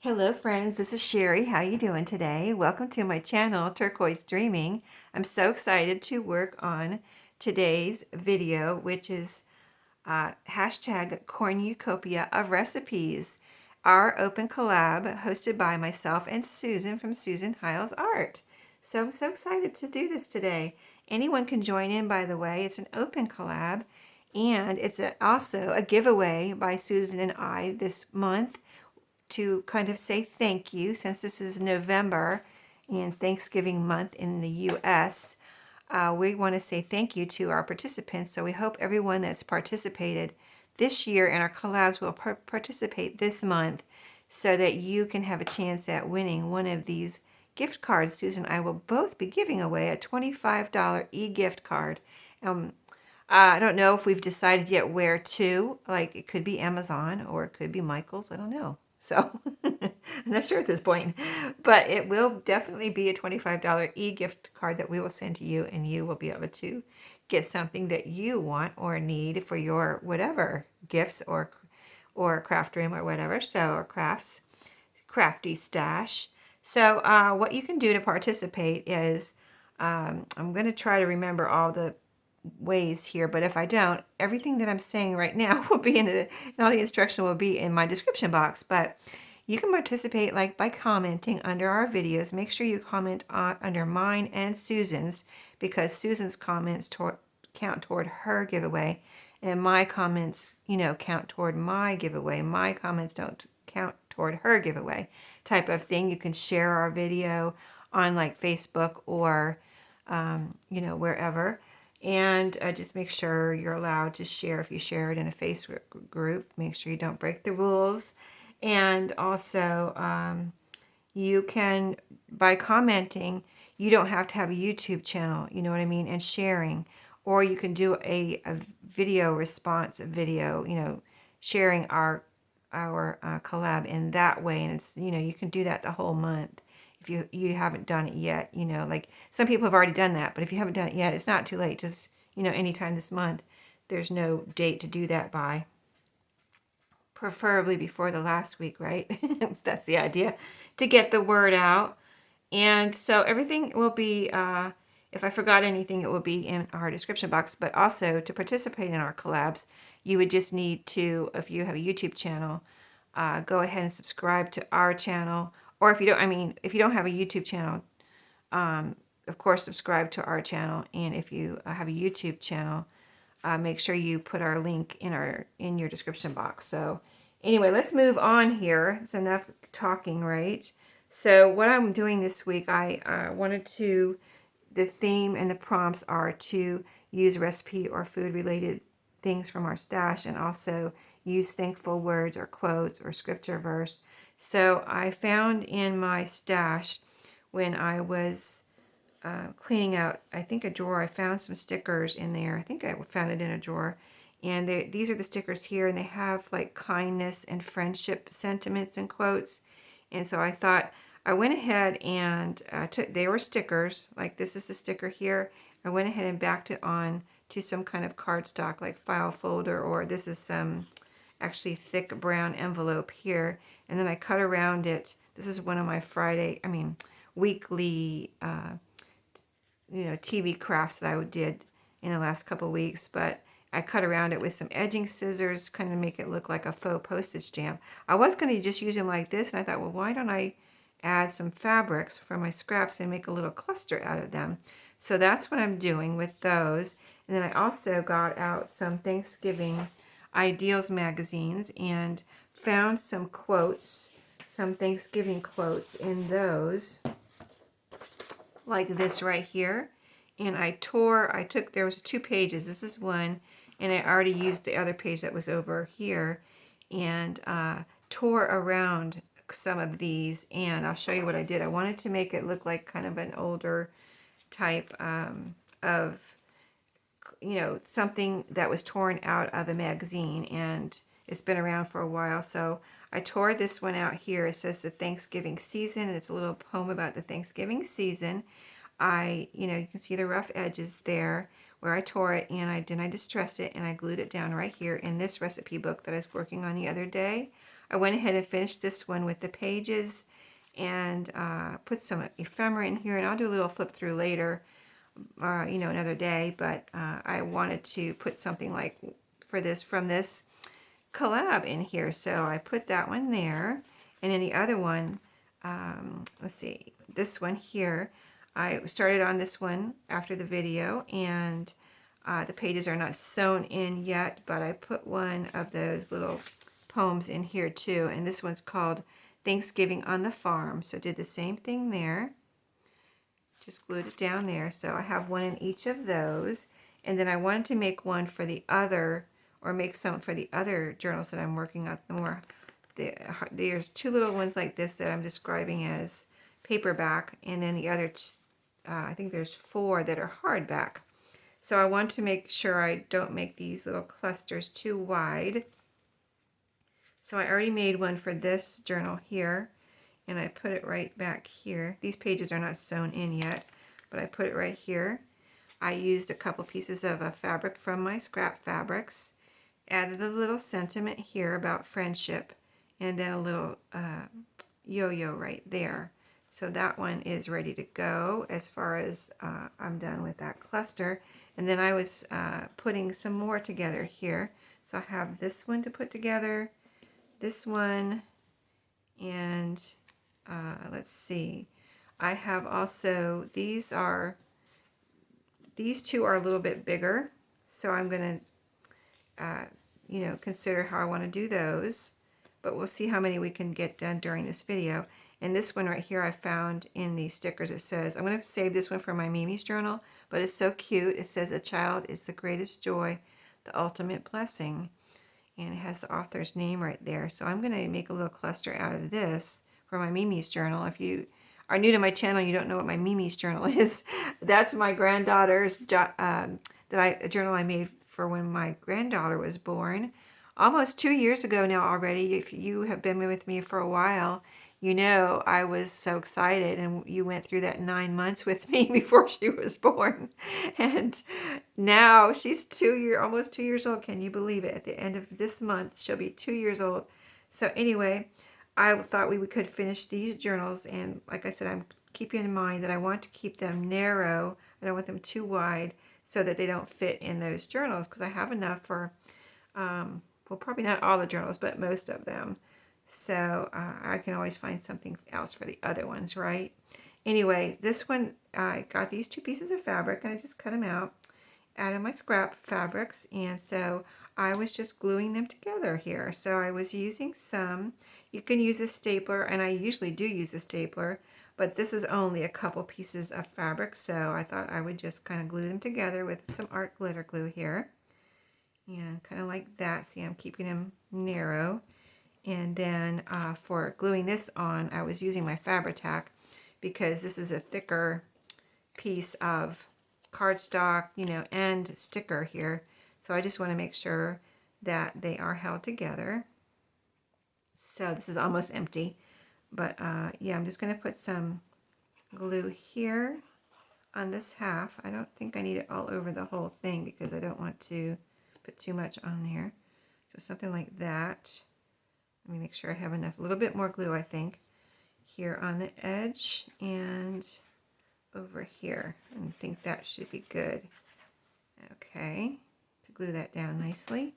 Hello friends, this is Sheree. How you doing today? Welcome to my channel, Turquoise Dreaming. I'm so excited to work on today's video, which is hashtag cornucopia of recipes, our open collab hosted by myself and Susan from Susan Hiles Art. So I'm so excited to do this today. Anyone can join in, by the way. It's an open collab, and it's also a giveaway by Susan and I this month to kind of say thank you, since this is November and Thanksgiving month in the US. We want to say thank you to our participants. So we hope everyone that's participated this year in our collabs will participate this month, so that you can have a chance at winning one of these gift cards. Susan and I will both be giving away a $25 e-gift card. I don't know if we've decided yet where to. Like, it could be Amazon or it could be Michael's. I don't know. So I'm not sure at this point, but it will definitely be a $25 e-gift card that we will send to you, and you will be able to get something that you want or need for your whatever gifts or craft room or whatever. So, or crafty stash. So what you can do to participate is, I'm going to try to remember all the ways here, but if I don't, everything that I'm saying right now will be and all the instruction will be in my description box. But you can participate like by commenting under our videos. Make sure you comment under mine and Susan's, because Susan's comments count toward her giveaway, and my comments, count toward my giveaway. My comments don't count toward her giveaway, type of thing. You can share our video on like Facebook or wherever. And just make sure you're allowed to share. If you share it in a Facebook group, make sure you don't break the rules. And also, you can, by commenting, you don't have to have a YouTube channel, you know what I mean, and sharing. Or you can do a video response video, sharing our collab in that way. And it's, you can do that the whole month. If you haven't done it yet, like some people have already done that, but if you haven't done it yet, it's not too late. Just, anytime this month. There's no date to do that by. Preferably before the last week, right? That's the idea, to get the word out. And so everything will be, if I forgot anything, it will be in our description box. But also, to participate in our collabs, you would just need to, if you have a YouTube channel, go ahead and subscribe to our channel. Or if you don't have a YouTube channel, of course, subscribe to our channel. And if you have a YouTube channel, make sure you put our link in your description box. So anyway, let's move on here. It's enough talking, right? So what I'm doing this week, I wanted to, the theme and the prompts are to use recipe or food related things from our stash, and also use thankful words or quotes or scripture verse. So I found in my stash, when I was cleaning out, I think, a drawer, I found some stickers in there. I think I found it in a drawer. And these are the stickers here, and they have like kindness and friendship sentiments and quotes. And so I thought, I went ahead and they were stickers, like this is the sticker here. I went ahead and backed it on to some kind of cardstock, like file folder, or this is some actually thick brown envelope here. And then I cut around it. This is one of my weekly TV crafts that I did in the last couple weeks, but I cut around it with some edging scissors, kind of make it look like a faux postage stamp. I was going to just use them like this, and I thought, well, why don't I add some fabrics from my scraps and make a little cluster out of them? So that's what I'm doing with those. And then I also got out some Thanksgiving Ideals magazines and found some quotes, some Thanksgiving quotes in those, like this right here. And there was 2 pages. This is one, and I already used the other page that was over here, and tore around some of these. And I'll show you what I did. I wanted to make it look like kind of an older type of, something that was torn out of a magazine, and it's been around for a while. So I tore this one out here. It says the Thanksgiving season, and it's a little poem about the Thanksgiving season. You can see the rough edges there where I tore it, and I distressed it, and I glued it down right here in this recipe book that I was working on the other day. I went ahead and finished this one with the pages and put some ephemera in here, and I'll do a little flip through later, you know, another day, but I wanted to put something like for this from this collab in here, so I put that one there. And then the other one, let's see, this one here, I started on this one after the video, and the pages are not sewn in yet, but I put one of those little poems in here too, and this one's called Thanksgiving on the Farm. So did the same thing there, just glued it down there. So I have one in each of those, and then I wanted to make one for the other, or make some for the other journals that I'm working on. There's two little ones like this that I'm describing as paperback, and then the other, I think there's 4 that are hardback. So I want to make sure I don't make these little clusters too wide. So I already made one for this journal here, and I put it right back here. These pages are not sewn in yet, but I put it right here. I used a couple pieces of a fabric from my scrap fabrics, added a little sentiment here about friendship, and then a little yo-yo right there. So that one is ready to go as far as I'm done with that cluster. And then I was putting some more together here. So I have this one to put together, this one, and let's see. I have also, these 2 are a little bit bigger. So I'm going to, you know, consider how I want to do those. But we'll see how many we can get done during this video. And this one right here I found in the stickers. It says, I'm going to save this one for my Mimi's journal, but it's so cute. It says, a child is the greatest joy, the ultimate blessing. And it has the author's name right there. So I'm going to make a little cluster out of this for my Mimi's journal. If you are new to my channel, you don't know what my Mimi's journal is. That's my granddaughter's journal I made for when my granddaughter was born. Almost 2 years ago now already. If you have been with me for a while, you know I was so excited, and you went through that 9 months with me before she was born. And now she's almost 2 years old. Can you believe it? At the end of this month, she'll be 2 years old. So anyway, I thought we could finish these journals, and like I said, I'm keeping in mind that I want to keep them narrow. I don't want them too wide so that they don't fit in those journals, because I have enough for well, probably not all the journals, but most of them. So I can always find something else for the other ones, right? Anyway, this one, I got these 2 pieces of fabric, and I just cut them out of my scrap fabrics. And so I was just gluing them together here. So I was using some, you can use a stapler, and I usually do use a stapler, but this is only a couple pieces of fabric. So I thought I would just kind of glue them together with some art glitter glue here. And kind of like that. See, I'm keeping them narrow. And then for gluing this on, I was using my Fabri-Tac, because this is a thicker piece of cardstock, you know, and sticker here. So I just want to make sure that they are held together. So this is almost empty. But yeah, I'm just going to put some glue here on this half. I don't think I need it all over the whole thing, because I don't want to put too much on there. So something like that. Let me make sure I have enough. A little bit more glue, I think, here on the edge and over here. And I think that should be good. Okay, to glue that down nicely.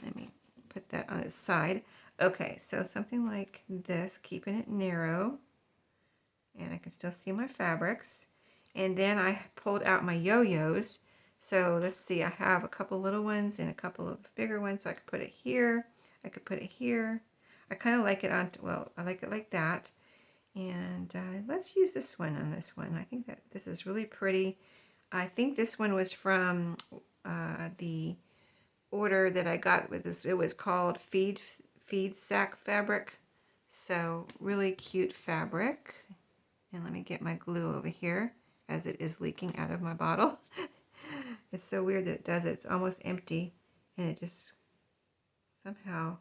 Let me put that on its side. Okay, so something like this, keeping it narrow. And I can still see my fabrics. And then I pulled out my yo-yos. So let's see, I have a couple little ones and a couple of bigger ones. So I could put it here. I could put it here. I kind of like it on, well, I like it like that. And let's use this one on this one. I think that this is really pretty. I think this one was from the order that I got with this. It was called Feed Sack Fabric. So really cute fabric. And let me get my glue over here as it is leaking out of my bottle. It's so weird that it does it. It's almost empty, and it just somehow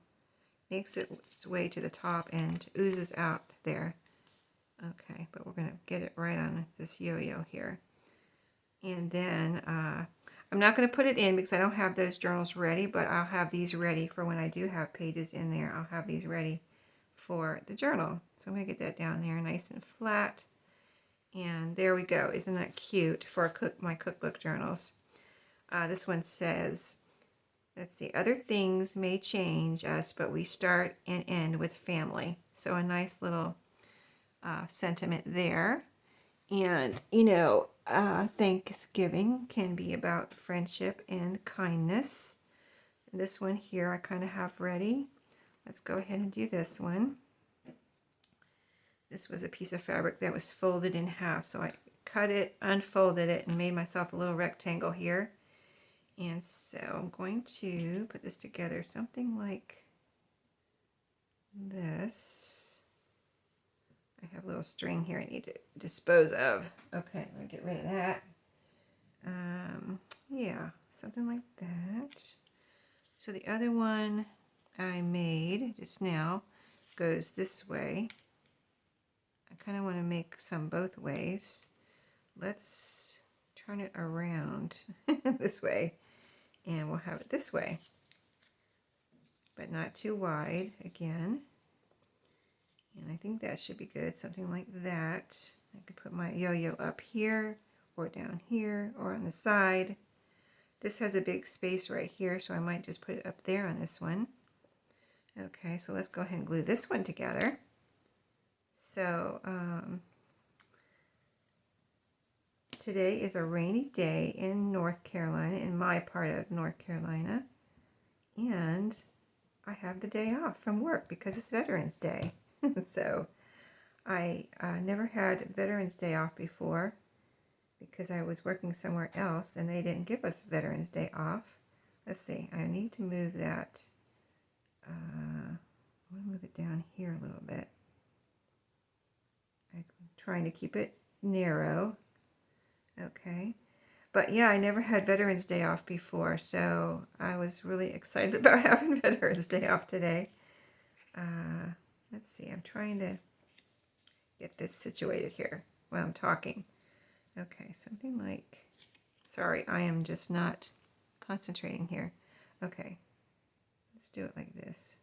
makes its way to the top and oozes out there. Okay, but we're going to get it right on this yo-yo here. And then I'm not going to put it in because I don't have those journals ready, but I'll have these ready for when I do have pages in there. I'll have these ready for the journal. So I'm going to get that down there nice and flat. And there we go. Isn't that cute for my cookbook journals? This one says, let's see, other things may change us, but we start and end with family. So a nice little sentiment there. And, you know, Thanksgiving can be about friendship and kindness. This one here I kind of have ready. Let's go ahead and do this one. This was a piece of fabric that was folded in half. So I cut it, unfolded it, and made myself a little rectangle here. And so I'm going to put this together something like this. I have a little string here I need to dispose of. Okay, let me get rid of that. Yeah, something like that. So the other one I made just now goes this way. I kind of want to make some both ways. Let's turn it around this way, and we'll have it this way, but not too wide again. And I think that should be good, something like that. I could put my yo-yo up here, or down here, or on the side. This has a big space right here, so I might just put it up there on this one. Okay, so let's go ahead and glue this one together. So, today is a rainy day in North Carolina, in my part of North Carolina, and I have the day off from work because it's Veterans Day. So I never had Veterans Day off before because I was working somewhere else and they didn't give us Veterans Day off. Let's see, I need to move that. I want to move it down here a little bit. I'm trying to keep it narrow. Okay. But yeah, I never had Veterans Day off before, so I was really excited about having Veterans Day off today. Let's see, I'm trying to get this situated here while I'm talking. Okay, something like, sorry, I am just not concentrating here. Okay, let's do it like this.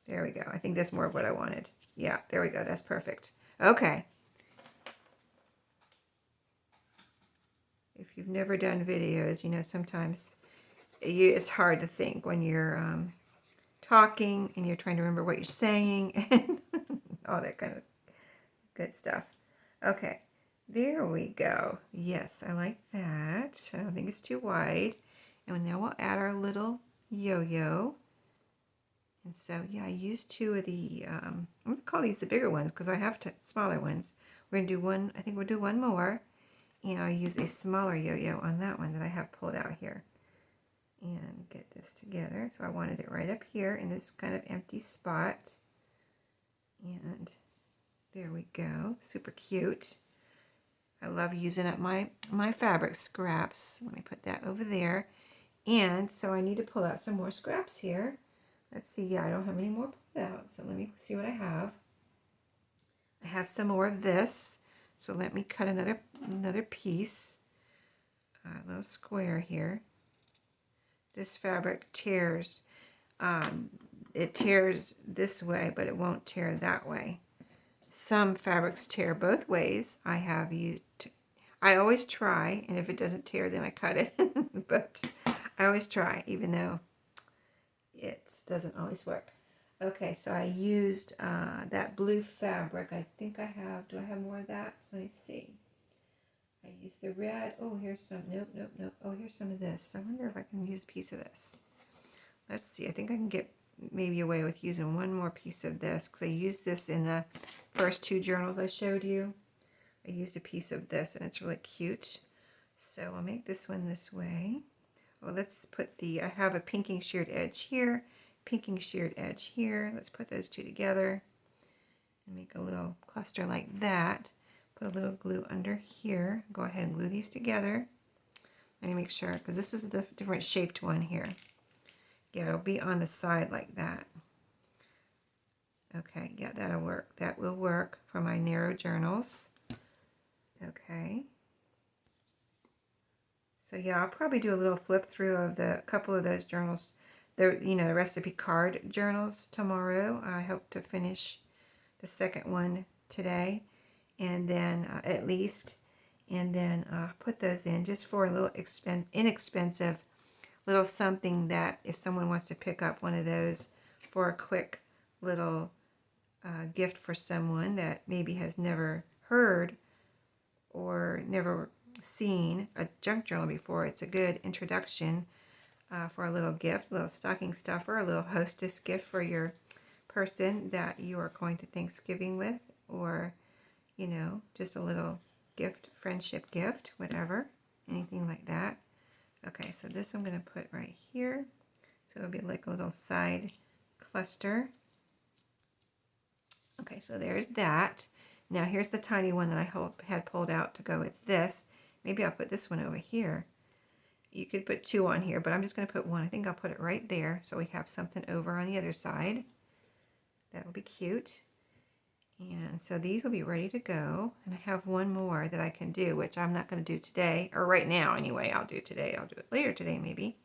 There we go. I think that's more of what I wanted. Yeah, there we go. That's perfect. Okay. If you've never done videos, you know, sometimes it's hard to think when you're talking and you're trying to remember what you're saying and all that kind of good stuff. Okay, there we go. Yes, I like that. I don't think it's too wide. And now we'll add our little yo-yo. And so, yeah, I used two of the, I'm going to call these the bigger ones because I have smaller ones. We're going to do one, I think we'll do one more. And I'll use a smaller yo-yo on that one that I have pulled out here. And get this together. So I wanted it right up here in this kind of empty spot. And there we go. Super cute. I love using up my fabric scraps. Let me put that over there. And so I need to pull out some more scraps here. Let's see. Yeah, I don't have any more pulled out. So let me see what I have. I have some more of this. So let me cut another piece. A little square here. This fabric tears. It tears this way, but it won't tear that way. Some fabrics tear both ways. I always try, and if it doesn't tear, then I cut it. But I always try, even though it doesn't always work. Okay, so I used that blue fabric. I think I have, do I have more of that? Let me see. I used the red. Oh, here's some. Nope. Oh, here's some of this. I wonder if I can use a piece of this. Let's see. I think I can get maybe away with using one more piece of this because I used this in the first two journals I showed you. I used a piece of this and it's really cute. So I'll make this one this way. Well, let's put I have a pinking sheared edge here, pinking sheared edge here. Let's put those two together and make a little cluster like that. Put a little glue under here. Go ahead and glue these together. Let me make sure, because this is the different shaped one here. Yeah, it'll be on the side like that. Okay, yeah, that'll work. That will work for my narrow journals. Okay. So yeah, I'll probably do a little flip through of a couple of those journals the recipe card journals tomorrow. I hope to finish the second one today, and then at least, and then put those in just for a little inexpensive little something that if someone wants to pick up one of those for a quick little gift for someone that maybe has never heard or never seen a junk journal before, it's a good introduction for a little gift, a little stocking stuffer, a little hostess gift for your person that you are going to Thanksgiving with, or just a little gift, friendship gift, whatever, anything like that. Okay, so this I'm going to put right here, so it'll be like a little side cluster. Okay, so there's that. Now here's the tiny one that I had pulled out to go with this. Maybe I'll put this one over here. You could put two on here, but I'm just going to put one. I think I'll put it right there so we have something over on the other side. That will be cute. And so these will be ready to go. And I have one more that I can do, which I'm not going to do today, or right now anyway. I'll do it today. I'll do it later today maybe.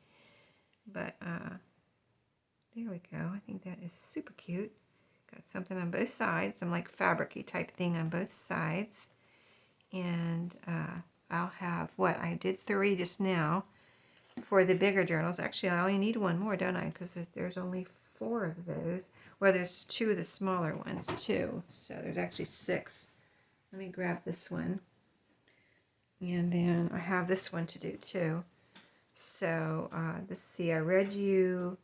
But there we go. I think that is super cute. Got something on both sides, some like fabric-y type thing on both sides. And I'll have, I did 3 just now for the bigger journals. Actually, I only need one more, don't I? Because there's only 4 of those. Well, there's 2 of the smaller ones too. So there's actually 6. Let me grab this one. And then I have this one to do too. So let's see, I read you.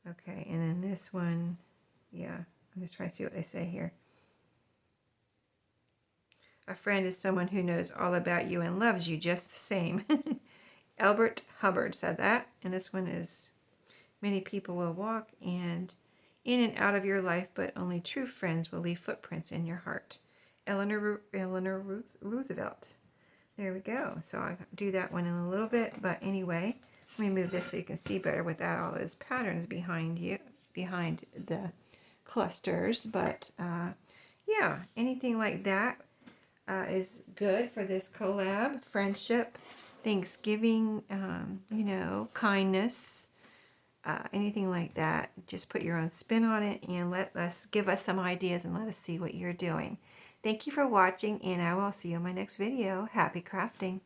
Okay, and then this one, yeah, I'm just trying to see what they say here. A friend is someone who knows all about you and loves you just the same. Albert Hubbard said that. And this one is, many people will walk in and out of your life, but only true friends will leave footprints in your heart. Eleanor Roosevelt. There we go. So I'll do that one in a little bit. But anyway, let me move this so you can see better without all those patterns behind the clusters. But yeah, anything like that is good for this collab. Friendship, Thanksgiving, kindness, anything like that. Just put your own spin on it and give us some ideas and let us see what you're doing. Thank you for watching, and I will see you in my next video. Happy crafting!